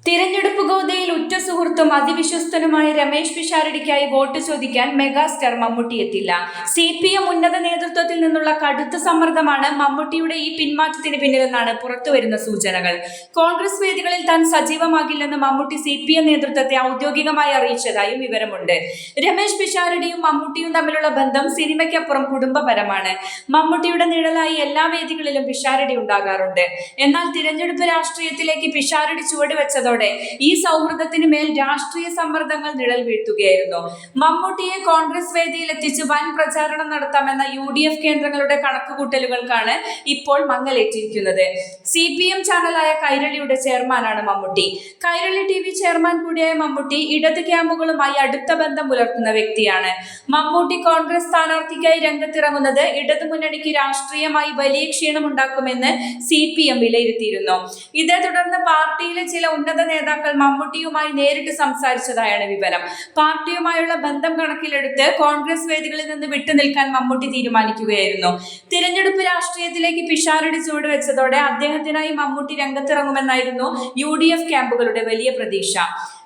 തിരഞ്ഞെടുപ്പ് ഗോതയിൽ ഉറ്റ സുഹൃത്തും അതിവിശ്വസ്തനുമായ രമേശ് പിഷാരടിക്കായി വോട്ട് ചോദിക്കാൻ മെഗാസ്റ്റാർ മമ്മൂട്ടി എത്തില്ല. CPM ഉന്നത നേതൃത്വത്തിൽ നിന്നുള്ള കടുത്ത സമ്മർദ്ദമാണ് മമ്മൂട്ടിയുടെ ഈ പിന്മാറ്റത്തിന് പിന്നിലെന്നാണ് പുറത്തുവരുന്ന സൂചനകൾ. കോൺഗ്രസ് വേദികളിൽ താൻ സജീവമാകില്ലെന്ന് മമ്മൂട്ടി CPM നേതൃത്വത്തെ ഔദ്യോഗികമായി അറിയിച്ചതായും വിവരമുണ്ട്. രമേശ് പിഷാരടിയും മമ്മൂട്ടിയും തമ്മിലുള്ള ബന്ധം സിനിമയ്ക്കപ്പുറം കുടുംബപരമാണ്. മമ്മൂട്ടിയുടെ നിഴലായി എല്ലാ വേദികളിലും പിഷാരടി ഉണ്ടാകാറുണ്ട്. എന്നാൽ തിരഞ്ഞെടുപ്പ് രാഷ്ട്രീയത്തിലേക്ക് പിഷാരടി ചുവടുവെച്ചതോടെ ഈ സൗഹൃദത്തിന് മേൽ രാഷ്ട്രീയ സമ്മർദ്ദങ്ങൾ നിഴൽ വീഴ്ത്തുകയായിരുന്നു. മമ്മൂട്ടിയെ കോൺഗ്രസ് വേദിയിൽ എത്തിച്ച് വൻ പ്രചാരണം നടത്താമെന്ന UDF കേന്ദ്രങ്ങളുടെ കണക്കുകൂട്ടലുകൾക്കാണ് ഇപ്പോൾ മങ്ങലേറ്റിരിക്കുന്നത്. CPM ചാനലായ കൈരളിയുടെ ചെയർമാനാണ് മമ്മൂട്ടി. കൈരളി TV ചെയർമാൻ കൂടിയായ മമ്മൂട്ടി ഇടത് ക്യാമ്പുകളുമായി അടുത്ത ബന്ധം പുലർത്തുന്ന വ്യക്തിയാണ്. മമ്മൂട്ടി കോൺഗ്രസ് സ്ഥാനാർത്ഥിക്കായി രംഗത്തിറങ്ങുന്നത് ഇടതുമുന്നണിക്ക് രാഷ്ട്രീയമായി വലിയ ക്ഷീണമുണ്ടാക്കുമെന്ന് CPM വിലയിരുത്തിയിരുന്നു. ഇതേ തുടർന്ന് പാർട്ടിയിലെ ചില ഉന്നത നേതാക്കൾ മമ്മൂട്ടിയുമായി നേരിട്ട് സംസാരിച്ചതായാണ് വിവരം. പാർട്ടിയുമായുള്ള ബന്ധം കണക്കിലെടുത്ത് കോൺഗ്രസ് വേദികളിൽ നിന്ന് വിട്ടുനിൽക്കാൻ മമ്മൂട്ടി തീരുമാനിക്കുകയായിരുന്നു. തിരഞ്ഞെടുപ്പ് രാഷ്ട്രീയത്തിലേക്ക് പിഷാരടി ചുവടുവെച്ചതോടെ അദ്ദേഹത്തിനായി മമ്മൂട്ടി രംഗത്തിറങ്ങുമെന്നായിരുന്നു UDF ക്യാമ്പുകളുടെ വലിയ പ്രതീക്ഷ.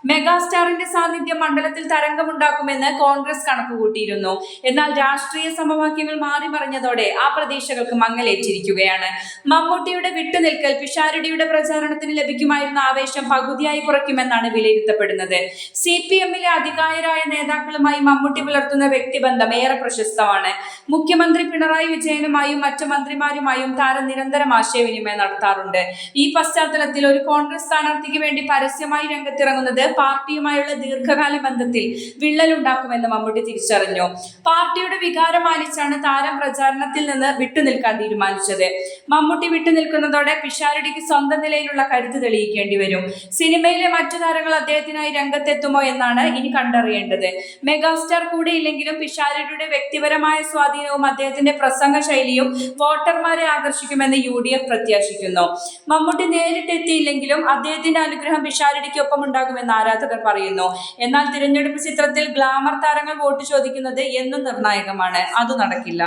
മെഗാസ്റ്റാറിന്റെ സാന്നിധ്യം മണ്ഡലത്തിൽ തരംഗമുണ്ടാക്കുമെന്ന് കോൺഗ്രസ് കണക്കുകൂട്ടിയിരുന്നു. എന്നാൽ രാഷ്ട്രീയ സമവാക്യങ്ങൾ മാറിമറിഞ്ഞതോടെ ആ പ്രതീക്ഷകൾക്ക് മങ്ങലേറ്റിരിക്കുകയാണ്. മമ്മൂട്ടിയുടെ വിട്ടുനിൽക്കൽ പിഷാരടിയുടെ പ്രചാരണത്തിന് ലഭിക്കുമായിരുന്ന ആവേശം പകുതിയായി കുറയ്ക്കുമെന്നാണ് വിലയിരുത്തപ്പെടുന്നത്. CPMലെ അധികായരായ നേതാക്കളുമായി മമ്മൂട്ടി പുലർത്തുന്ന വ്യക്തിബന്ധം ഏറെ പ്രശസ്തമാണ്. മുഖ്യമന്ത്രി പിണറായി വിജയനുമായും മറ്റു മന്ത്രിമാരുമായും താരം നിരന്തരം ആശയവിനിമയം നടത്താറുണ്ട്. ഈ പശ്ചാത്തലത്തിൽ ഒരു കോൺഗ്രസ് സ്ഥാനാർത്ഥിക്ക് വേണ്ടി പരസ്യമായി രംഗത്തിറങ്ങുന്നത് പാർട്ടിയുമായുള്ള ദീർഘകാല ബന്ധത്തിൽ വിള്ളലുണ്ടാക്കുമെന്ന് മമ്മൂട്ടി തിരിച്ചറിഞ്ഞു. പാർട്ടിയുടെ വികാരം മാനിച്ചാണ് താരം പ്രചാരണത്തിൽ നിന്ന് വിട്ടുനിൽക്കാൻ തീരുമാനിച്ചത്. മമ്മൂട്ടി വിട്ടുനിൽക്കുന്നതോടെ പിഷാരടിക്ക് സ്വന്തം നിലയിലുള്ള കരുത്ത് തെളിയിക്കേണ്ടി വരും. സിനിമയിലെ മറ്റു താരങ്ങൾ അദ്ദേഹത്തിനായി രംഗത്തെത്തുമോ എന്നാണ് ഇനി കണ്ടറിയേണ്ടത്. മെഗാസ്റ്റാർ കൂടെയില്ലെങ്കിലും പിഷാരടിയുടെ വ്യക്തിപരമായ സ്വാധീനവും അദ്ദേഹത്തിന്റെ പ്രസംഗ ശൈലിയും വോട്ടർമാരെ ആകർഷിക്കുമെന്ന് UDF പ്രത്യാശിക്കുന്നു. മമ്മൂട്ടി നേരിട്ടെത്തിയില്ലെങ്കിലും അദ്ദേഹത്തിന്റെ അനുഗ്രഹം പിഷാരടിക്കൊപ്പം ഉണ്ടാകുമെന്ന് ആരാധകർ പറയുന്നു. എന്നാൽ തിരഞ്ഞെടുപ്പ് ചിത്രത്തിൽ ഗ്ലാമർ താരങ്ങൾ വോട്ട് ചോദിക്കുന്നത് എന്നും നിർണായകമാണ്. അത് നടക്കില്ല.